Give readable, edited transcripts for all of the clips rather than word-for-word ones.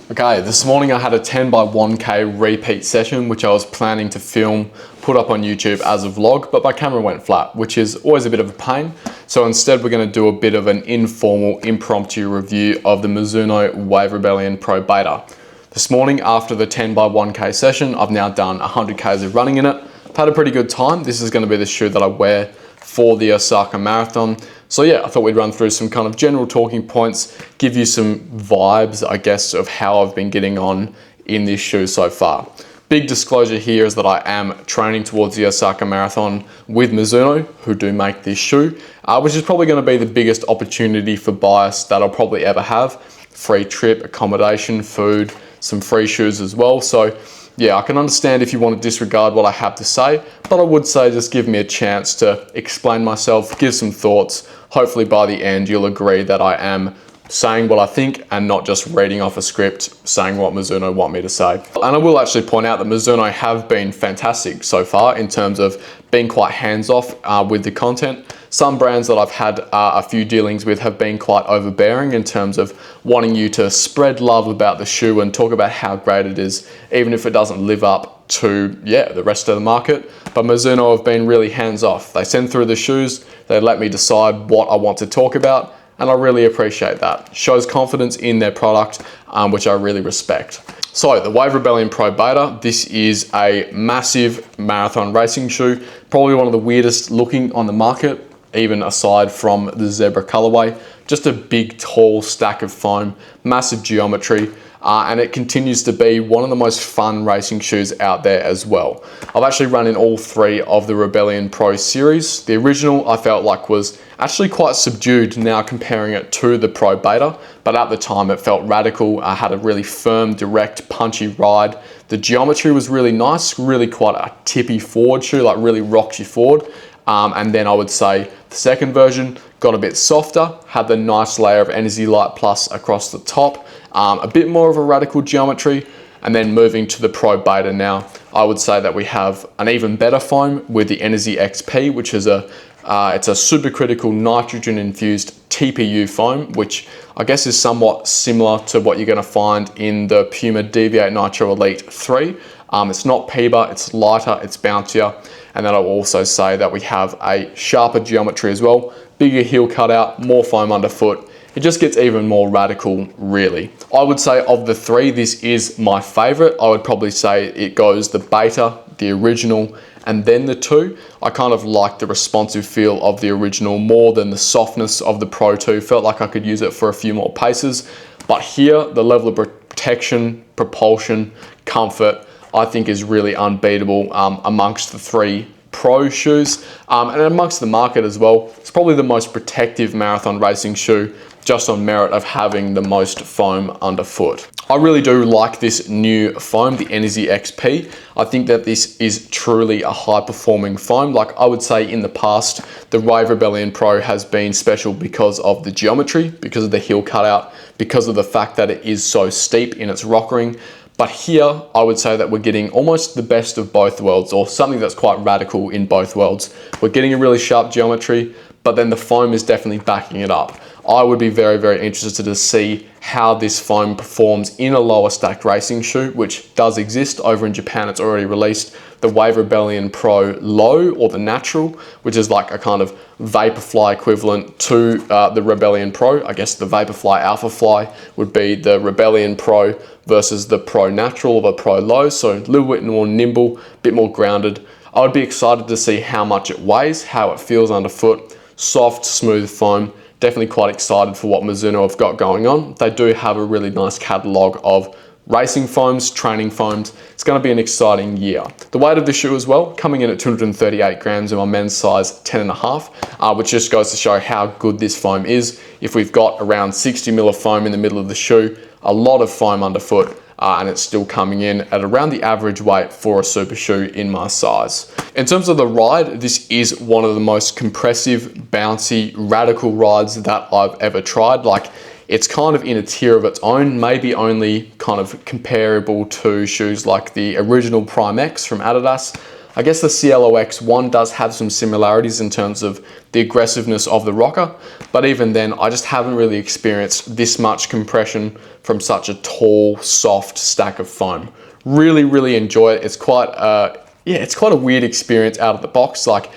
Okay, this morning I had a 10 by 1K repeat session, which I was planning to film, put up on YouTube as a vlog, but my camera went flat, which is always a bit of a pain. So instead we're gonna do a bit of an informal, impromptu review of the Mizuno Wave Rebellion Pro Beta. This morning after the 10 by 1K session, I've now done 100Ks of running in it. I've had a pretty good time. This is gonna be the shoe that I wear for the Osaka Marathon. So yeah, I thought we'd run through some kind of general talking points, give you some vibes, I guess, of how I've been getting on in this shoe so far. Big disclosure here is that I am training towards the Osaka Marathon with Mizuno, who do make this shoe, which is probably gonna be the biggest opportunity for bias that I'll probably ever have. Free trip, accommodation, food, some free shoes as well. So yeah, I can understand if you want to disregard what I have to say, but I would say just give me a chance to explain myself, give some thoughts. Hopefully by the end, you'll agree that I am saying what I think and not just reading off a script, saying what Mizuno want me to say. And I will actually point out that Mizuno have been fantastic so far in terms of being quite hands-off with the content. Some brands that I've had a few dealings with have been quite overbearing in terms of wanting you to spread love about the shoe and talk about how great it is, even if it doesn't live up to, the rest of the market. But Mizuno have been really hands-off. They send through the shoes, they let me decide what I want to talk about, and I really appreciate that. Shows confidence in their product, which I really respect. So the Wave Rebellion Pro Beta, this is a massive marathon racing shoe, probably one of the weirdest looking on the market, even aside from the zebra colorway. Just a big, tall stack of foam, massive geometry, and it continues to be one of the most fun racing shoes out there as well. I've actually run in all three of the Rebellion Pro series. The original I felt like was actually quite subdued now comparing it to the Pro Beta, but at the time it felt radical. I had a really firm, direct, punchy ride. The geometry was really nice, really quite a tippy forward shoe, like really rocks you forward. And then I would say the second version got a bit softer, had the nice layer of Energy Light Plus across the top, a bit more of a radical geometry. And then moving to the Pro Beta now, I would say that we have an even better foam with the Energy XP, which is it's a supercritical nitrogen infused TPU foam, which I guess is somewhat similar to what you're gonna find in the Puma Deviate Nitro Elite 3. It's not PEBA, it's lighter, it's bouncier. And then I'll also say that we have a sharper geometry as well, bigger heel cutout, more foam underfoot. It just gets even more radical, really. I would say of the three, this is my favorite. I would probably say it goes the Beta, the original, and then the two. I kind of like the responsive feel of the original more than the softness of the Pro 2. Felt like I could use it for a few more paces. But here, the level of protection, propulsion, comfort, I think is really unbeatable amongst the three Pro shoes and amongst the market as well. It's probably the most protective marathon racing shoe just on merit of having the most foam underfoot. I really do like this new foam, the Energy XP. I think that this is truly a high performing foam. Like I would say in the past, the Wave Rebellion Pro has been special because of the geometry, because of the heel cutout, because of the fact that it is so steep in its rock ring. But here, I would say that we're getting almost the best of both worlds, or something that's quite radical in both worlds. We're getting a really sharp geometry, but then the foam is definitely backing it up. I would be very, very interested to see how this foam performs in a lower stacked racing shoe, which does exist over in Japan. It's already released the Wave Rebellion Pro Low, or the Natural, which is like a kind of Vaporfly equivalent to the Rebellion Pro. I guess the Vaporfly Alpha Fly would be the Rebellion Pro versus the Pro Natural or the Pro Low. So a little bit more nimble, a bit more grounded. I would be excited to see how much it weighs, how it feels underfoot. Soft, smooth foam. Definitely quite excited for what Mizuno have got going on. They do have a really nice catalog of racing foams, training foams. It's going to be an exciting year. The weight of the shoe as well, coming in at 238 grams in my men's size 10.5, which just goes to show how good this foam is. If we've got around 60 mil of foam in the middle of the shoe, a lot of foam underfoot, and it's still coming in at around the average weight for a super shoe in my size. In terms of the ride, this is one of the most compressive, bouncy, radical rides that I've ever tried. Like, it's kind of in a tier of its own, maybe only kind of comparable to shoes like the original Prime X from Adidas. I guess the CLOX one does have some similarities in terms of the aggressiveness of the rocker, but even then, I just haven't really experienced this much compression from such a tall, soft stack of foam. Really, really enjoy it. It's quite a weird experience out of the box. Like,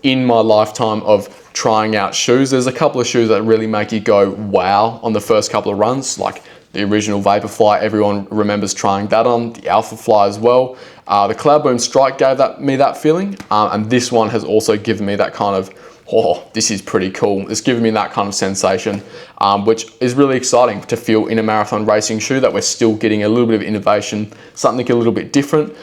in my lifetime of trying out shoes, there's a couple of shoes that really make you go wow on the first couple of runs, like the original Vaporfly. Everyone remembers trying that on, the Alphafly as well. The Cloudboom Strike gave me that feeling, and this one has also given me that kind of, oh, this is pretty cool. It's given me that kind of sensation, which is really exciting to feel in a marathon racing shoe, that we're still getting a little bit of innovation, something a little bit different,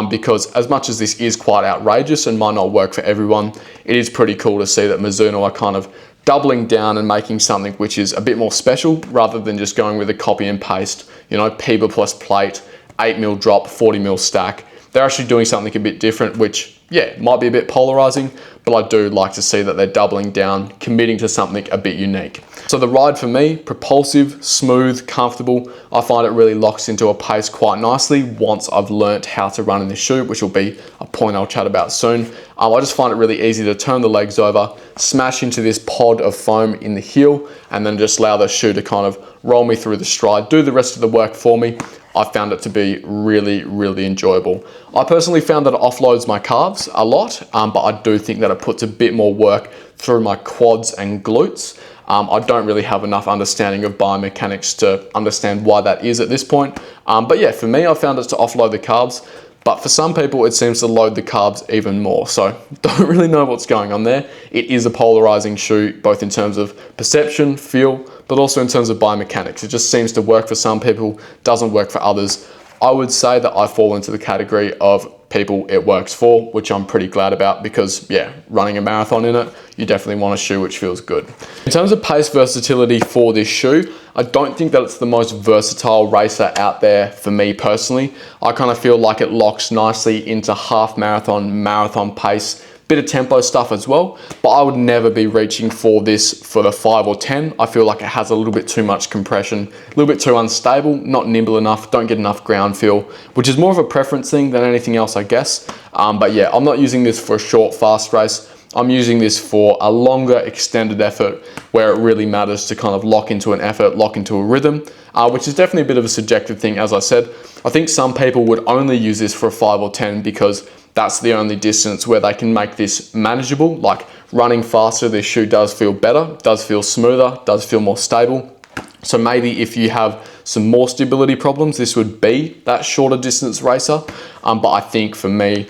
because as much as this is quite outrageous and might not work for everyone, it is pretty cool to see that Mizuno are kind of doubling down and making something which is a bit more special, rather than just going with a copy and paste, you know, PIBA plus plate, 8mm drop, 40mm stack. They're actually doing something a bit different, which, yeah, might be a bit polarizing, but I do like to see that they're doubling down, committing to something a bit unique. So the ride for me, propulsive, smooth, comfortable. I find it really locks into a pace quite nicely once I've learnt how to run in this shoe, which will be a point I'll chat about soon. I just find it really easy to turn the legs over, smash into this pod of foam in the heel, and then just allow the shoe to kind of roll me through the stride, do the rest of the work for me. I found it to be really, really enjoyable. I personally found that it offloads my calves a lot, but I do think that it puts a bit more work through my quads and glutes. I don't really have enough understanding of biomechanics to understand why that is at this point. But yeah, for me, I found it to offload the calves. But for some people, it seems to load the carbs even more. So don't really know what's going on there. It is a polarizing shoe, both in terms of perception, feel, but also in terms of biomechanics. It just seems to work for some people, doesn't work for others. I would say that I fall into the category of people it works for, which I'm pretty glad about, because yeah, running a marathon in it, you definitely want a shoe which feels good. In terms of pace versatility for this shoe, I don't think that it's the most versatile racer out there for me personally. I kind of feel like it locks nicely into half marathon, marathon pace, bit of tempo stuff as well, but I would never be reaching for this for the 5 or 10. I feel like it has a little bit too much compression, a little bit too unstable, not nimble enough, don't get enough ground feel, which is more of a preference thing than anything else, I guess. But yeah, I'm not using this for a short, fast race. I'm using this for a longer, extended effort where it really matters to kind of lock into an effort, lock into a rhythm, which is definitely a bit of a subjective thing, as I said. I think some people would only use this for a 5 or 10 because that's the only distance where they can make this manageable. Like running faster, this shoe does feel better, does feel smoother, does feel more stable. So maybe if you have some more stability problems, this would be that shorter distance racer. But I think for me,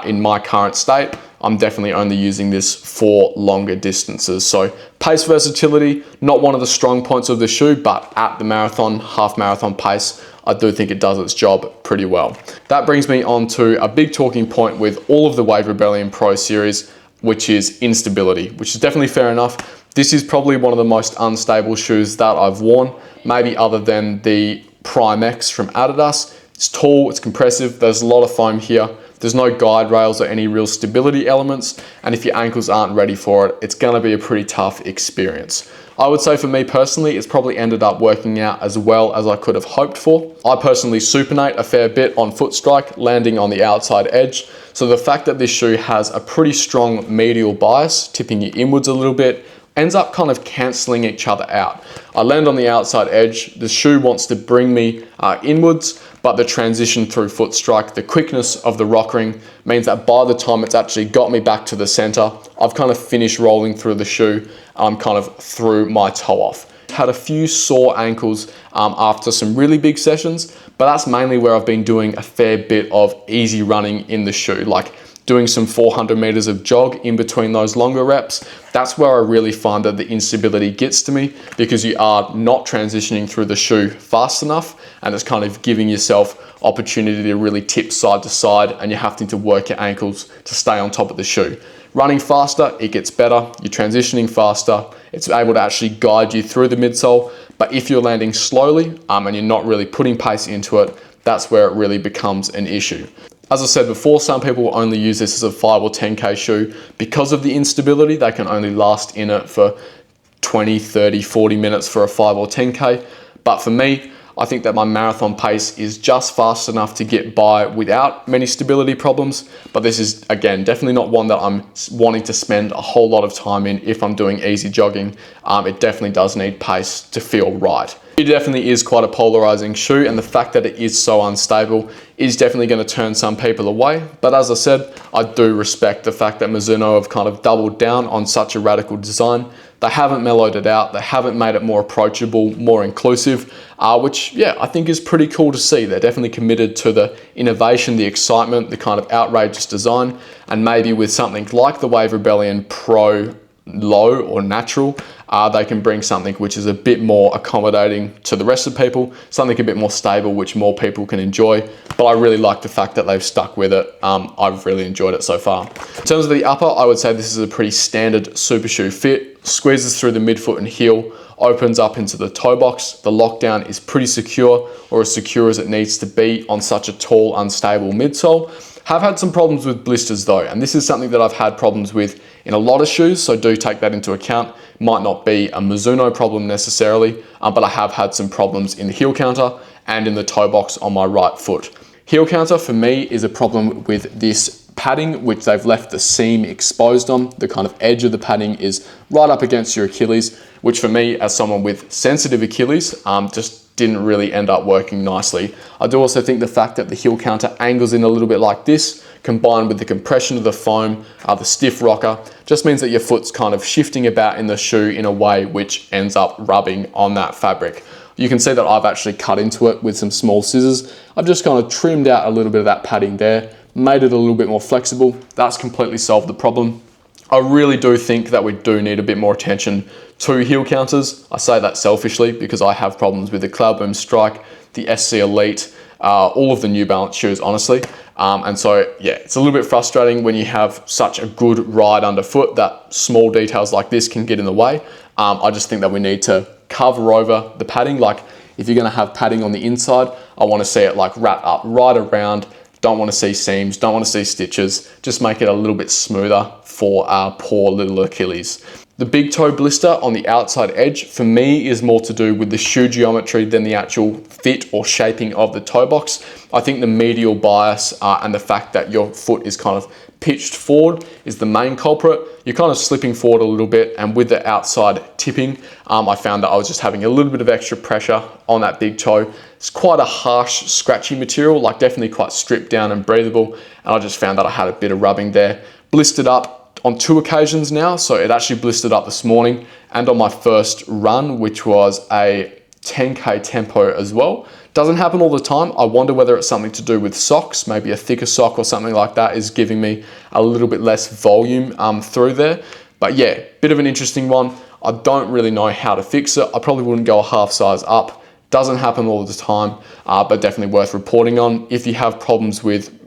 in my current state, I'm definitely only using this for longer distances. So pace versatility, not one of the strong points of the shoe, but at the marathon, half marathon pace, I do think it does its job pretty well. That brings me on to a big talking point with all of the Wave Rebellion Pro series, which is instability, which is definitely fair enough. This is probably one of the most unstable shoes that I've worn, maybe other than the Prime X from Adidas. It's tall, it's compressive, there's a lot of foam here. There's no guide rails or any real stability elements, and if your ankles aren't ready for it, it's gonna be a pretty tough experience. I would say for me personally, it's probably ended up working out as well as I could have hoped for. I personally supinate a fair bit on foot strike, landing on the outside edge. So the fact that this shoe has a pretty strong medial bias, tipping you inwards a little bit, ends up kind of cancelling each other out. I land on the outside edge, the shoe wants to bring me inwards, but the transition through foot strike, the quickness of the rock ring means that by the time it's actually got me back to the center, I've kind of finished rolling through the shoe. I'm kind of through my toe off. Had a few sore ankles after some really big sessions, but that's mainly where I've been doing a fair bit of easy running in the shoe, like doing some 400 meters of jog in between those longer reps. That's where I really find that the instability gets to me, because you are not transitioning through the shoe fast enough, and it's kind of giving yourself opportunity to really tip side to side, and you're having to work your ankles to stay on top of the shoe. Running faster, it gets better. You're transitioning faster. It's able to actually guide you through the midsole. But if you're landing slowly and you're not really putting pace into it, that's where it really becomes an issue. As I said before, some people will only use this as a 5 or 10K shoe because of the instability. They can only last in it for 20, 30, 40 minutes for a 5 or 10K. But for me, I think that my marathon pace is just fast enough to get by without many stability problems, but this is, again, definitely not one that I'm wanting to spend a whole lot of time in if I'm doing easy jogging. It definitely does need pace to feel right. It definitely is quite a polarizing shoe, and the fact that it is so unstable is definitely going to turn some people away. But as I said, I do respect the fact that Mizuno have kind of doubled down on such a radical design. They haven't mellowed it out. They haven't made it more approachable, more inclusive, which, yeah, I think is pretty cool to see. They're definitely committed to the innovation, the excitement, the kind of outrageous design, and maybe with something like the Wave Rebellion Pro Low or Natural, they can bring something which is a bit more accommodating to the rest of people, something a bit more stable, which more people can enjoy. But I really like the fact that they've stuck with it. I've really enjoyed it so far. In terms of the upper, I would say this is a pretty standard super shoe fit. Squeezes through the midfoot and heel, opens up into the toe box. The lockdown is pretty secure, or as secure as it needs to be on such a tall, unstable midsole. Have had some problems with blisters though, and this is something that I've had problems with in a lot of shoes, so do take that into account. Might not be a Mizuno problem necessarily, but I have had some problems in the heel counter and in the toe box on my right foot. Heel counter for me is a problem with this padding, which they've left the seam exposed on. The kind of edge of the padding is right up against your Achilles, which for me, as someone with sensitive Achilles, just didn't really end up working nicely. I do also think the fact that the heel counter angles in a little bit like this, combined with the compression of the foam, the stiff rocker, just means that your foot's kind of shifting about in the shoe in a way which ends up rubbing on that fabric. You can see that I've actually cut into it with some small scissors. I've just kind of trimmed out a little bit of that padding there, made it a little bit more flexible. That's completely solved the problem. I really do think that we do need a bit more attention to heel counters. I say that selfishly because I have problems with the Cloudboom Strike, the SC Elite, all of the New Balance shoes, honestly. And so, yeah, it's a little bit frustrating when you have such a good ride underfoot that small details like this can get in the way. I just think that we need to cover over the padding. Like if you're gonna have padding on the inside, I wanna see it like wrap up right around. Don't want to see seams, don't want to see stitches. Just make it a little bit smoother for our poor little Achilles. The big toe blister on the outside edge for me is more to do with the shoe geometry than the actual fit or shaping of the toe box. I think the medial bias and the fact that your foot is kind of pitched forward is the main culprit. You're kind of slipping forward a little bit, and with the outside tipping, I found that I was just having a little bit of extra pressure on that big toe. It's quite a harsh, scratchy material, like definitely quite stripped down and breathable, and I just found that I had a bit of rubbing there. Blistered up on 2 occasions now, so it actually blistered up this morning and on my first run, which was a 10K tempo as well. Doesn't happen all the time. I wonder whether it's something to do with socks, maybe a thicker sock or something like that is giving me a little bit less volume through there. But yeah, bit of an interesting one. I don't really know how to fix it. I probably wouldn't go a half size up. Doesn't happen all the time, but definitely worth reporting on. If you have problems with,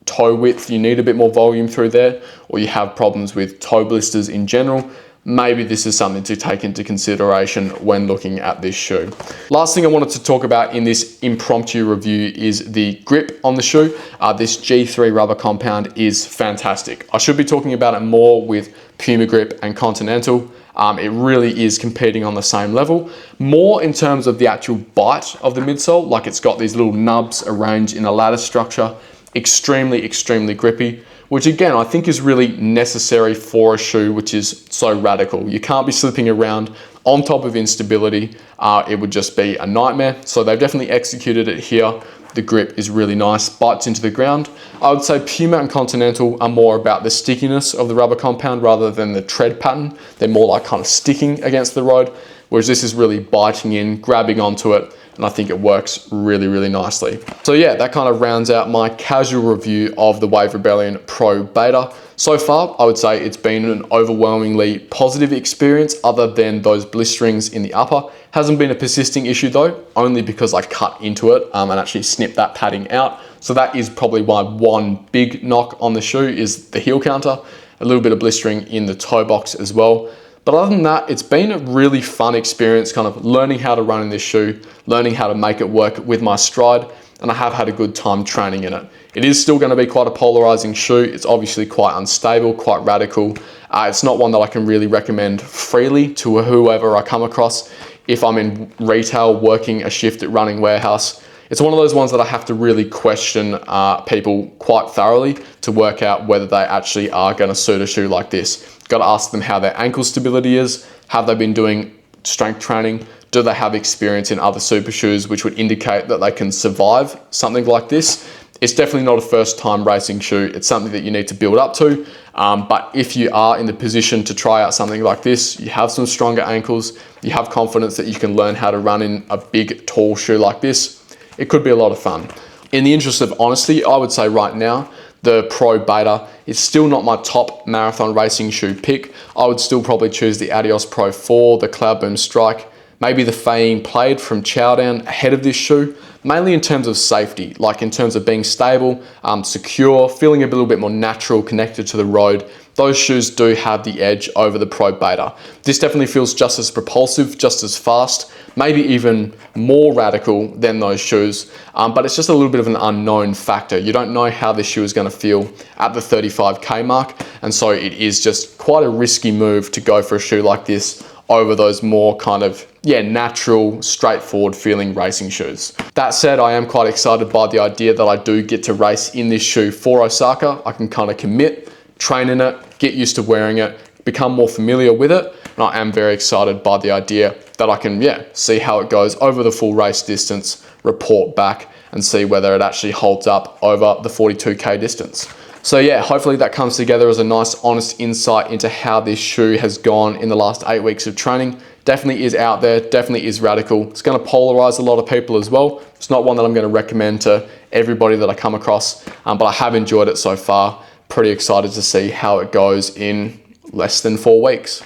toe width, you need a bit more volume through there, or you have problems with toe blisters in general, maybe this is something to take into consideration when looking at this shoe. Last thing I wanted to talk about in this impromptu review is the grip on the shoe. This G3 rubber compound is fantastic. I should be talking about it more with Puma Grip and Continental. It really is competing on the same level, more in terms of the actual bite of the midsole, like it's got these little nubs arranged in a lattice structure, extremely, extremely grippy, which again, I think is really necessary for a shoe which is so radical. You can't be slipping around on top of instability. It would just be a nightmare. So they've definitely executed it here. The grip is really nice, bites into the ground. I would say Puma and Continental are more about the stickiness of the rubber compound rather than the tread pattern. They're more like kind of sticking against the road, whereas this is really biting in, grabbing onto it, and I think it works really, really nicely. So yeah, that kind of rounds out my casual review of the Wave Rebellion Pro Beta. So far, I would say it's been an overwhelmingly positive experience other than those blisterings in the upper. Hasn't been a persisting issue though, only because I cut into it and actually snipped that padding out. So that is probably my one big knock on the shoe is the heel counter, a little bit of blistering in the toe box as well. But other than that, it's been a really fun experience kind of learning how to run in this shoe, learning how to make it work with my stride. and I have had a good time training in it. It is still going to be quite a polarizing shoe. It's obviously quite unstable, quite radical. It's not one that I can really recommend freely to whoever I come across. If I'm in retail working a shift at running warehouse, it's one of those ones that I have to really question people quite thoroughly to work out whether they actually are going to suit a shoe like this. Got to ask them how their ankle stability is. Have they been doing strength training? Do they have experience in other super shoes which would indicate that they can survive something like this? It's definitely not a first time racing shoe. It's something that you need to build up to. But if you are in the position to try out something like this, you have some stronger ankles, you have confidence that you can learn how to run in a big, tall shoe like this, it could be a lot of fun. In the interest of honesty, I would say right now, the Pro Beta is still not my top marathon racing shoe pick. I would still probably choose the Adios Pro 4, the Cloudboom Strike, maybe the Feiyin Plaid from Chowdown ahead of this shoe, mainly in terms of safety, like in terms of being stable, secure, feeling a little bit more natural, connected to the road. Those shoes do have the edge over the Pro Beta. This definitely feels just as propulsive, just as fast, maybe even more radical than those shoes, but it's just a little bit of an unknown factor. You don't know how this shoe is going to feel at the 35K mark, and so it is just quite a risky move to go for a shoe like this over those more kind of, natural, straightforward feeling racing shoes. That said, I am quite excited by the idea that I do get to race in this shoe for Osaka. I can kind of commit, train in it, get used to wearing it, become more familiar with it. And I am very excited by the idea that I can, see how it goes over the full race distance, report back and see whether it actually holds up over the 42K distance. So hopefully that comes together as a nice, honest insight into how this shoe has gone in the last 8 weeks of training. Definitely is out there, definitely is radical. It's going to polarize a lot of people as well. It's not one that I'm going to recommend to everybody that I come across, but I have enjoyed it so far. Pretty excited to see how it goes in less than 4 weeks.